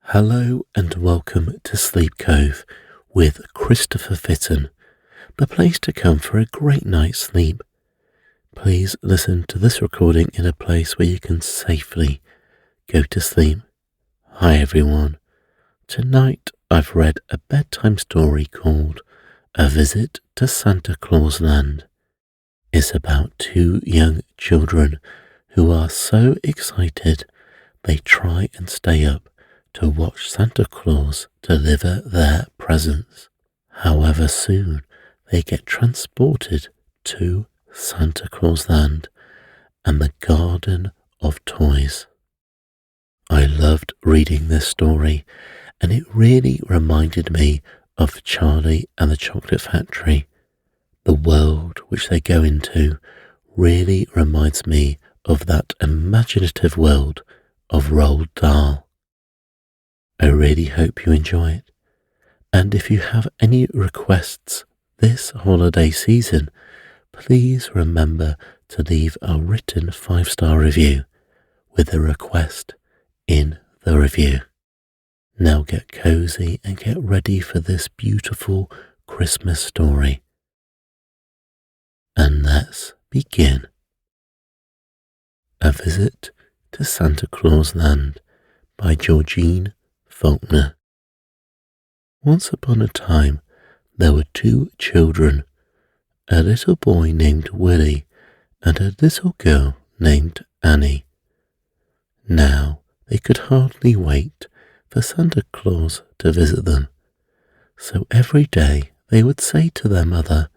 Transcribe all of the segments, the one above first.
Hello and welcome to Sleep Cove with Christopher Fitton, the place to come for a great night's sleep. Please listen to this recording in a place where you can safely go to sleep. Hi everyone. Tonight I've read a bedtime story called A Visit to Santa Claus Land. It's about two young children who are so excited they try and stay up to watch Santa Claus deliver their presents. However, soon they get transported to Santa Claus Land and the Garden of Toys. I loved reading this story, and it really reminded me of Charlie and the Chocolate Factory. The world which they go into really reminds me of that imaginative world of Roald Dahl. I really hope you enjoy it, and if you have any requests this holiday season, please remember to leave a written 5-star review with a request in the review. Now get cozy and get ready for this beautiful Christmas story. And let's begin. A Visit to Santa Claus Land by Georgine Faulkner. Once upon a time, there were two children, a little boy named Willie and a little girl named Annie. Now they could hardly wait for Santa Claus to visit them, so every day they would say to their mother,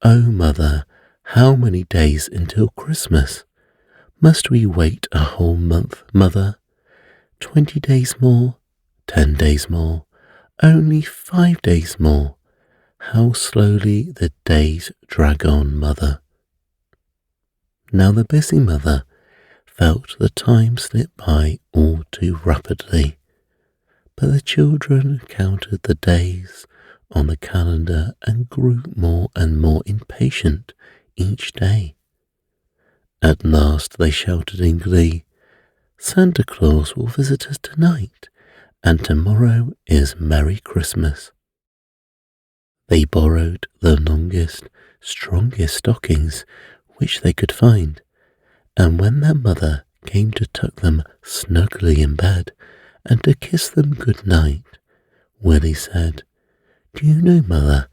"Oh, Mother, how many days until Christmas? Must we wait a whole month, Mother? 20 days more? 10 days more? Only 5 days more? How slowly the days drag on, Mother." Now the busy mother felt the time slip by all too rapidly, but the children counted the days on the calendar and grew more and more impatient each day. At last they shouted in glee, "Santa Claus will visit us tonight, and tomorrow is Merry Christmas." They borrowed the longest, strongest stockings which they could find, and when their mother came to tuck them snugly in bed and to kiss them good night, Willie said, "Do you know, Mother,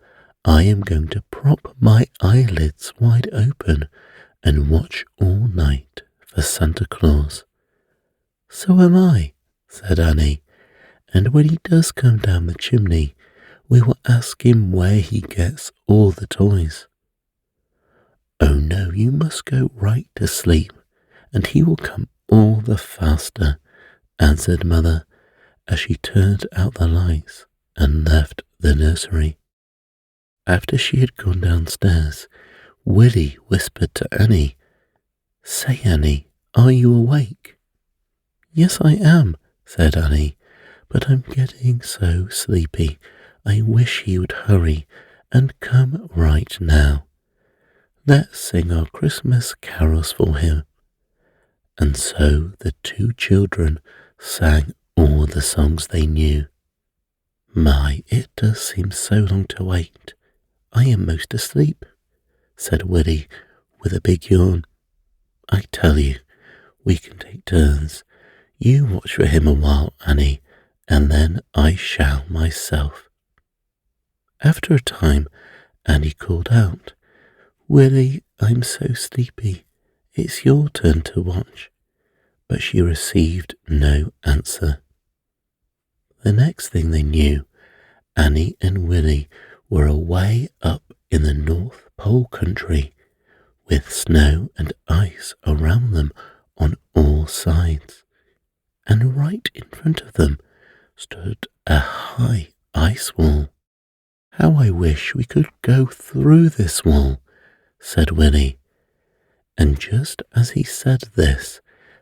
I am going to prop my eyelids wide open and watch all night for Santa Claus." "So am I," said Annie, "and when he does come down the chimney, we will ask him where he gets all the toys." "Oh no, you must go right to sleep, and he will come all the faster," answered Mother, as she turned out the lights and left the nursery. After she had gone downstairs, Willie whispered to Annie, "Say, Annie, are you awake?" "Yes, I am," said Annie, "but I'm getting so sleepy. I wish he would hurry and come right now. Let's sing our Christmas carols for him." And so the two children sang all the songs they knew. "My, it does seem so long to wait. I am most asleep," said Willie with a big yawn. "I tell you, we can take turns. You watch for him a while, Annie, and then I shall myself." After a time, Annie called out, "Willie, I'm so sleepy. It's your turn to watch." But she received no answer. The next thing they knew, Annie and Willie were away up in the North Pole country, with snow and ice around them on all sides, and right in front of them stood a high ice wall. "How I wish we could go through this wall," said Willie. And just as he said this,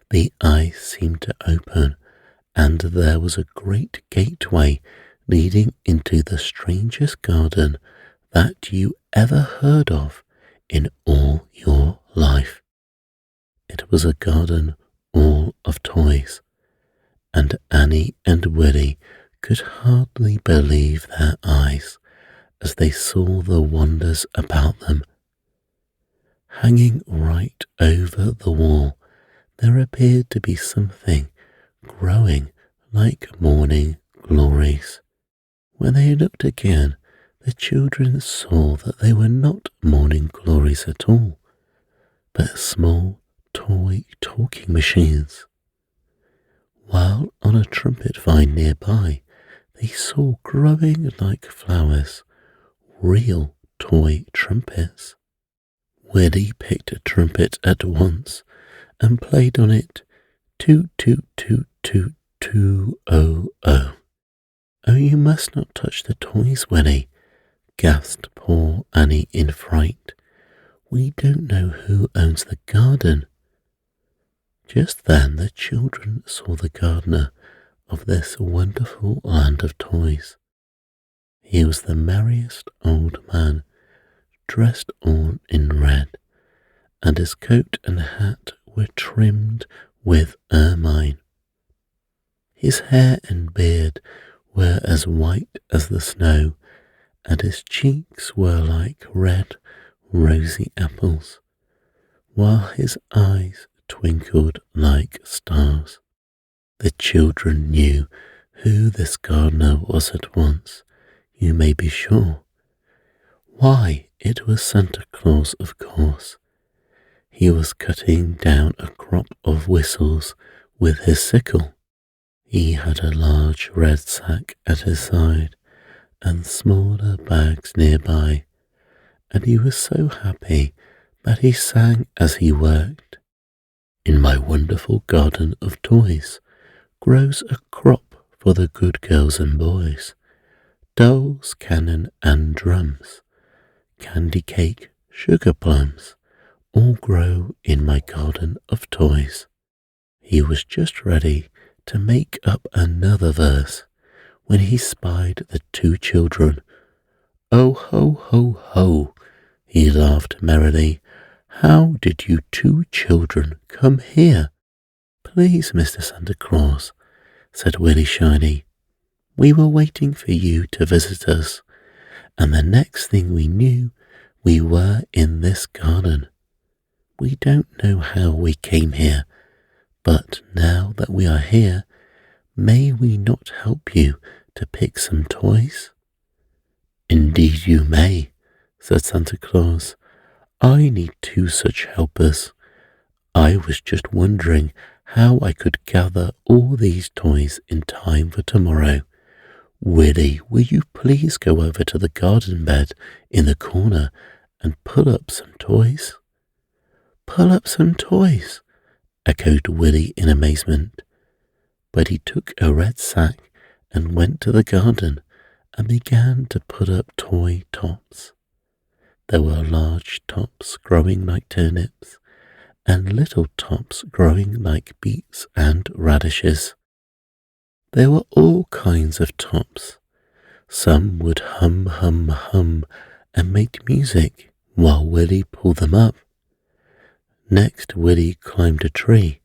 the ice seemed to open, and there was a great gateway leading into the strangest garden that you ever heard of in all your life. It was a garden all of toys, and Annie and Willie could hardly believe their eyes as they saw the wonders about them. Hanging right over the wall, there appeared to be something growing like morning glories. When they looked again, the children saw that they were not morning glories at all, but small toy talking machines. While on a trumpet vine nearby, they saw growing like flowers real toy trumpets. Willie picked a trumpet at once and played on it, toot toot toot toot too oh oh. Oh, you must not touch the toys, Willie, gasped poor Annie in fright. We don't know who owns the garden. Just then the children saw the gardener of this wonderful land of toys. He was the merriest old man, dressed all in red, and his coat and hat were trimmed with ermine. His hair and beard were as white as the snow, and his cheeks were like red, rosy apples, while his eyes twinkled like stars. The children knew who this gardener was at once, you may be sure. Why, it was Santa Claus, of course. He was cutting down a crop of whistles with his sickle. He had a large red sack at his side and smaller bags nearby, and he was so happy that he sang as he worked. In my wonderful garden of toys grows a crop for the good girls and boys, dolls, cannon and drums, candy cake, sugar plums, all grow in my garden of toys. He was just ready to make up another verse when he spied the two children. Oh, ho, ho, ho, he laughed merrily. How did you two children come here? Please, Mr. Santa Claus, said Willie shyly. We were waiting for you to visit us, and the next thing we knew, we were in this garden. We don't know how we came here, but now that we are here, may we not help you to pick some toys? Indeed you may, said Santa Claus. I need two such helpers. I was just wondering how I could gather all these toys in time for tomorrow. Willie, will you please go over to the garden bed in the corner and pull up some toys? Pull up some toys, echoed Willie in amazement. But he took a red sack and went to the garden and began to put up toy tops. There were large tops growing like turnips, and little tops growing like beets and radishes. There were all kinds of tops. Some would hum, hum, hum, and make music while Willie pulled them up. Next Willie climbed a tree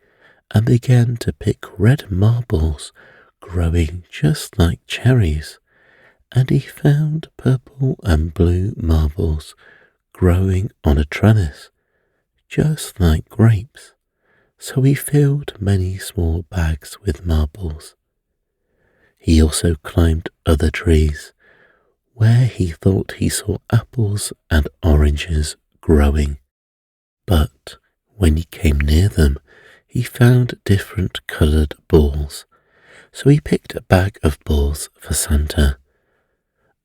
and began to pick red marbles growing just like cherries, and he found purple and blue marbles growing on a trellis just like grapes, so he filled many small bags with marbles. He also climbed other trees where he thought he saw apples and oranges growing, but when he came near them, he found different coloured balls, so he picked a bag of balls for Santa.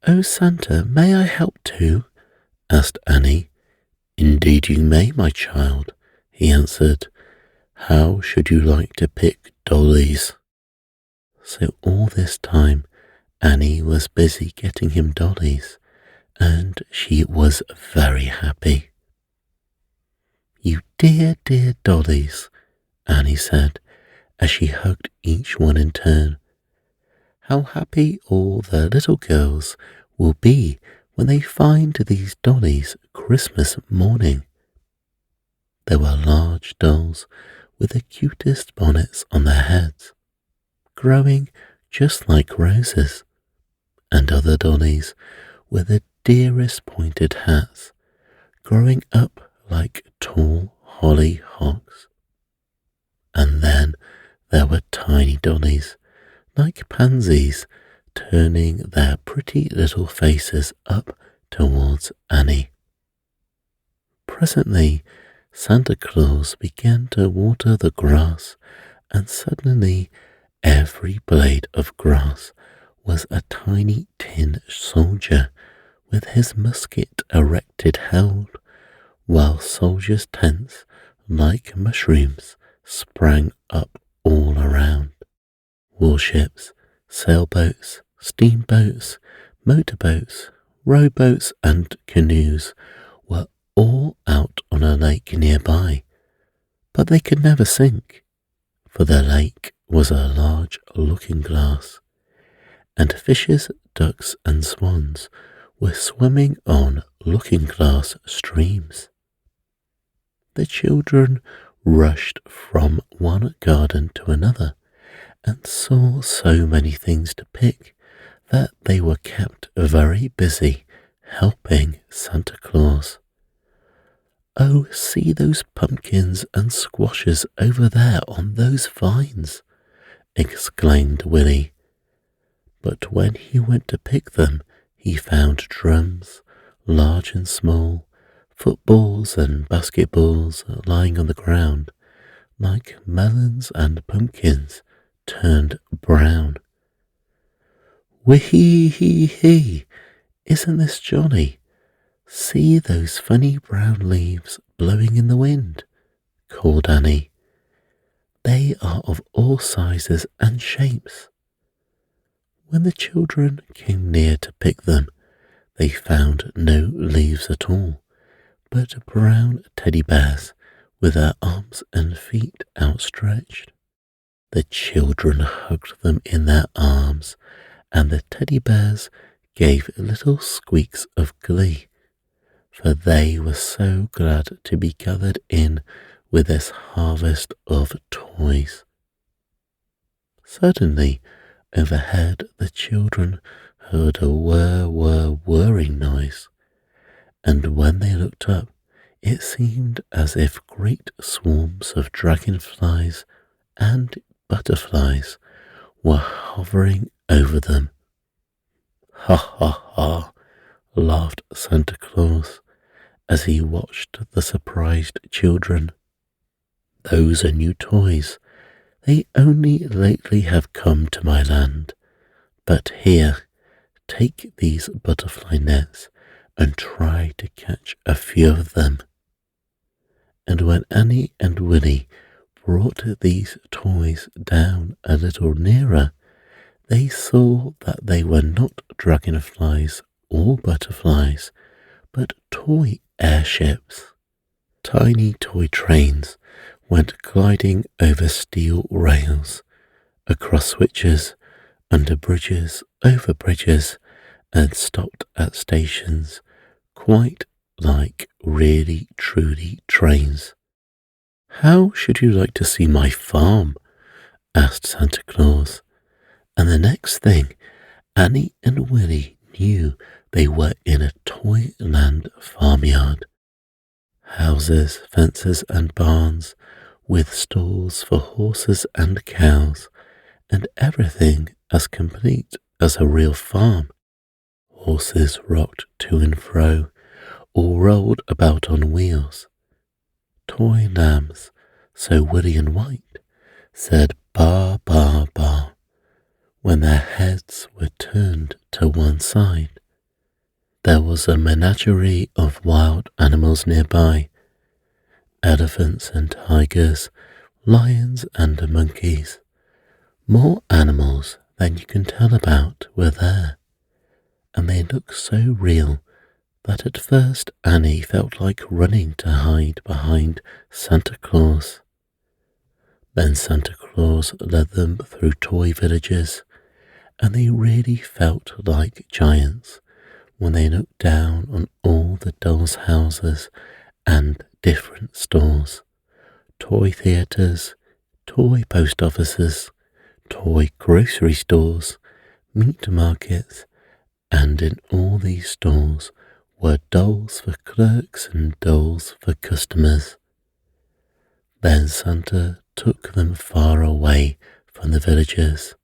Oh, Santa, may I help too? Asked Annie. Indeed you may, my child, he answered. How should you like to pick dollies? So all this time Annie was busy getting him dollies, and she was very happy. You dear, dear dollies, Annie said, as she hugged each one in turn. How happy all the little girls will be when they find these dollies Christmas morning. There were large dolls with the cutest bonnets on their heads. growing just like roses, and other dollies with the dearest pointed hats, growing up like tall hollyhocks. And then there were tiny dollies, like pansies, turning their pretty little faces up towards Annie. Presently, Santa Claus began to water the grass, and suddenly every blade of grass was a tiny tin soldier with his musket erected held, while soldiers' tents, like mushrooms, sprang up all around. Warships, sailboats, steamboats, motorboats, rowboats, and canoes were all out on a lake nearby, but they could never sink, for the lake was a large looking-glass, and fishes, ducks, and swans were swimming on looking-glass streams. The children rushed from one garden to another and saw so many things to pick that they were kept very busy helping Santa Claus. "Oh, see those pumpkins and squashes over there on those vines," exclaimed Willie. But when he went to pick them, he found drums, large and small, footballs and basketballs lying on the ground, like melons and pumpkins turned brown. "Wee-hee-hee-hee! Isn't this jolly? See those funny brown leaves blowing in the wind," called Annie. "They are of all sizes and shapes." When the children came near to pick them, they found no leaves at all, but brown teddy bears with their arms and feet outstretched. The children hugged them in their arms, and the teddy bears gave little squeaks of glee, for they were so glad to be gathered in with this harvest of toys. Suddenly, overhead, the children heard a whirring noise, and when they looked up, it seemed as if great swarms of dragonflies and butterflies were hovering over them. "Ha ha ha!" laughed Santa Claus as he watched the surprised children. "Those are new toys. They only lately have come to my land. But here, take these butterfly nets and try to catch a few of them." And when Annie and Willie brought these toys down a little nearer, they saw that they were not dragonflies or butterflies, but toy airships. Tiny toy trains went gliding over steel rails, across switches, under bridges, over bridges, and stopped at stations, quite like really, truly trains. "How should you like to see my farm?" asked Santa Claus. And the next thing, Annie and Willie knew they were in a Toyland farmyard. Houses, fences, and barns, with stalls for horses and cows, and everything as complete as a real farm. Horses rocked to and fro, or rolled about on wheels. Toy lambs, so woolly and white, said "ba, ba, ba," when their heads were turned to one side. There was a menagerie of wild animals nearby, elephants and tigers, lions and monkeys. More animals than you can tell about were there, and they looked so real that at first Annie felt like running to hide behind Santa Claus. Then Santa Claus led them through toy villages, and they really felt like giants when they looked down on all the dolls' houses and different stores, toy theatres, toy post offices, toy grocery stores, meat markets, and in all these stores were dolls for clerks and dolls for customers. Then Santa took them far away from the villagers,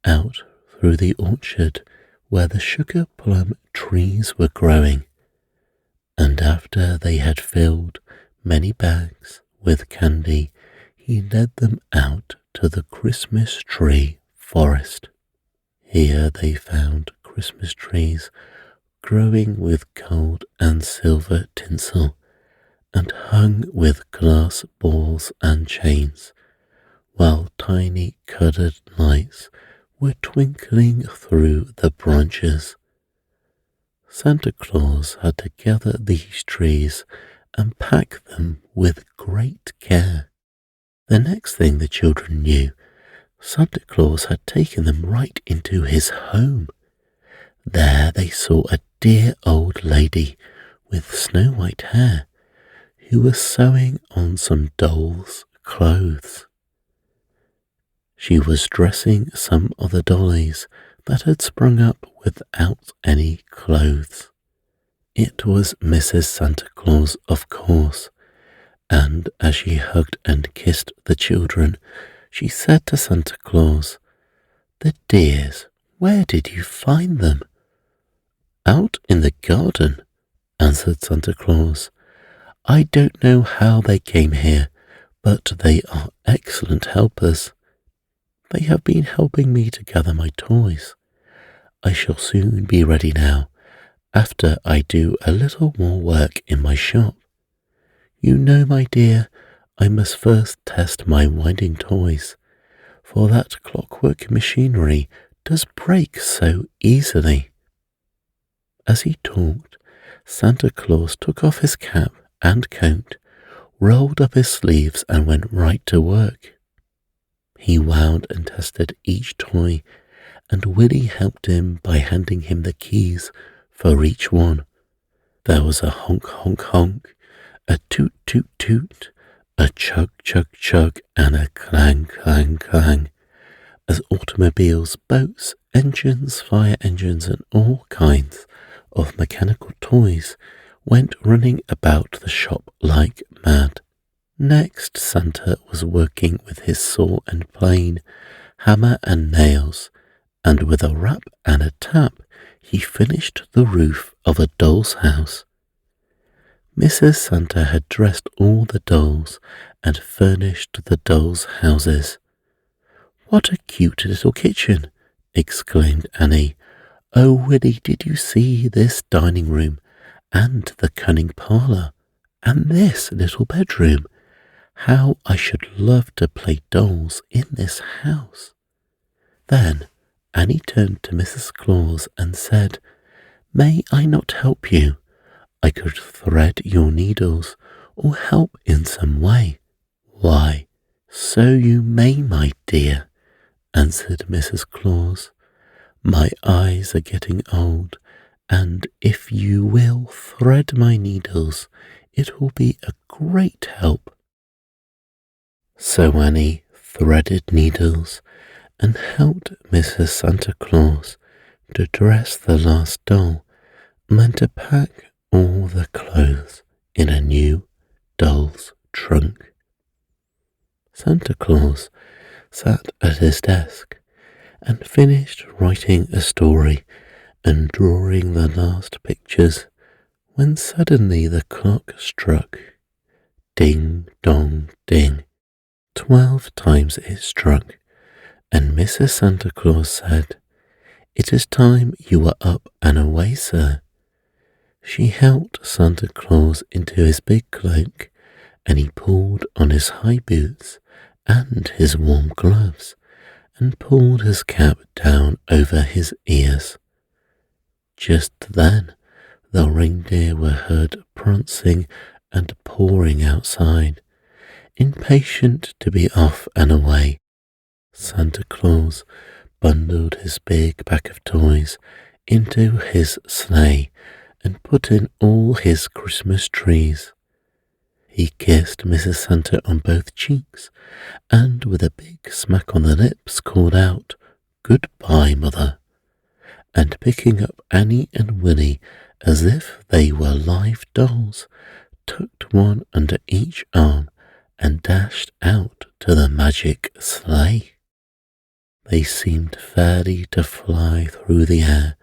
out through the orchard where the sugar plum trees were growing, and after they had filled many bags with candy, he led them out to the Christmas tree forest. Here they found Christmas trees growing with gold and silver tinsel, and hung with glass balls and chains, while tiny coloured lights were twinkling through the branches. Santa Claus had to gather these trees and pack them with great care. The next thing the children knew, Santa Claus had taken them right into his home. There they saw a dear old lady with snow-white hair who was sewing on some dolls' clothes. She was dressing some of the dollies that had sprung up without any clothes. It was Mrs. Santa Claus, of course, and as she hugged and kissed the children, she said to Santa Claus, "The dears, where did you find them?" "Out in the garden," answered Santa Claus. "I don't know how they came here, but they are excellent helpers. They have been helping me to gather my toys. I shall soon be ready now, after I do a little more work in my shop. You know, my dear, I must first test my winding toys, for that clockwork machinery does break so easily." As he talked, Santa Claus took off his cap and coat, rolled up his sleeves, and went right to work. He wound and tested each toy, and Willie helped him by handing him the keys for each one. There was a honk, honk, honk, a toot, toot, toot, a chug, chug, chug, and a clang, clang, clang, as automobiles, boats, engines, fire engines, and all kinds of mechanical toys went running about the shop like mad. Next, Santa was working with his saw and plane, hammer and nails, and with a rap and a tap he finished the roof of a doll's house. Mrs. Santa had dressed all the dolls and furnished the dolls' houses. "What a cute little kitchen!" exclaimed Annie. "Oh, Willie, did you see this dining room, and the cunning parlour, and this little bedroom? How I should love to play dolls in this house." Then Annie turned to Mrs. Claus and said, "May I not help you? I could thread your needles or help in some way." "Why, so you may, my dear," answered Mrs. Claus. "My eyes are getting old, and if you will thread my needles, it will be a great help." So Annie threaded needles and helped Mrs. Santa Claus to dress the last doll and to pack all the clothes in a new doll's trunk. Santa Claus sat at his desk and finished writing a story and drawing the last pictures when suddenly the clock struck. Ding, dong, ding. 12 times it struck, and Mrs. Santa Claus said, "It is time you were up and away, sir." She helped Santa Claus into his big cloak, and he pulled on his high boots and his warm gloves, and pulled his cap down over his ears. Just then the reindeer were heard prancing and pawing outside, impatient to be off and away. Santa Claus bundled his big pack of toys into his sleigh and put in all his Christmas trees. He kissed Mrs. Santa on both cheeks, and with a big smack on the lips called out, "Goodbye, Mother," and picking up Annie and Winnie as if they were live dolls, tucked one under each arm and dashed out to the magic sleigh. They seemed fairly to fly through the air,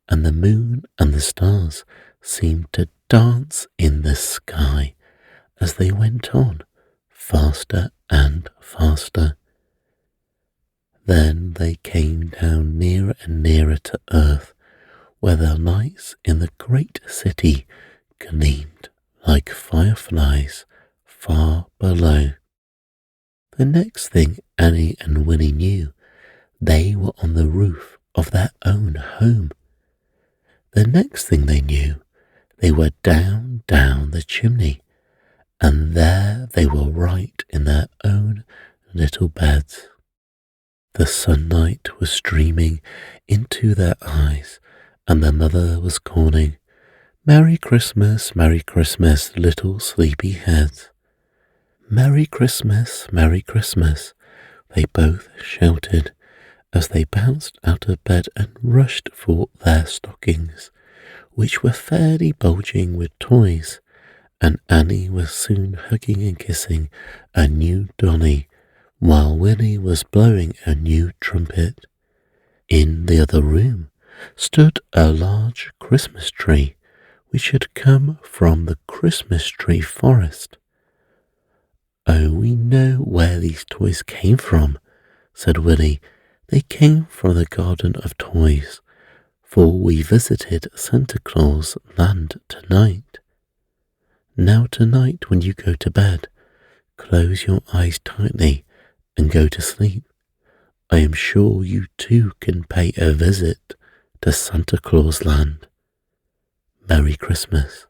and the moon and the stars seemed to dance in the sky as they went on, faster and faster. Then they came down nearer and nearer to earth, where the lights in the great city gleamed like fireflies far below. The next thing Annie and Winnie knew, they were on the roof of their own home. The next thing they knew, they were down the chimney, and there they were right in their own little beds. The sunlight was streaming into their eyes, and their mother was calling, Merry Christmas, little sleepy heads." Merry Christmas, they both shouted as they bounced out of bed and rushed for their stockings, which were fairly bulging with toys, and Annie was soon hugging and kissing a new dolly, while Winnie was blowing a new trumpet. In the other room stood a large Christmas tree, which had come from the Christmas tree forest. "Oh, we know where these toys came from," said Willie. "They came from the Garden of Toys, for we visited Santa Claus Land tonight. Now tonight when you go to bed, close your eyes tightly and go to sleep. I am sure you too can pay a visit to Santa Claus Land. Merry Christmas."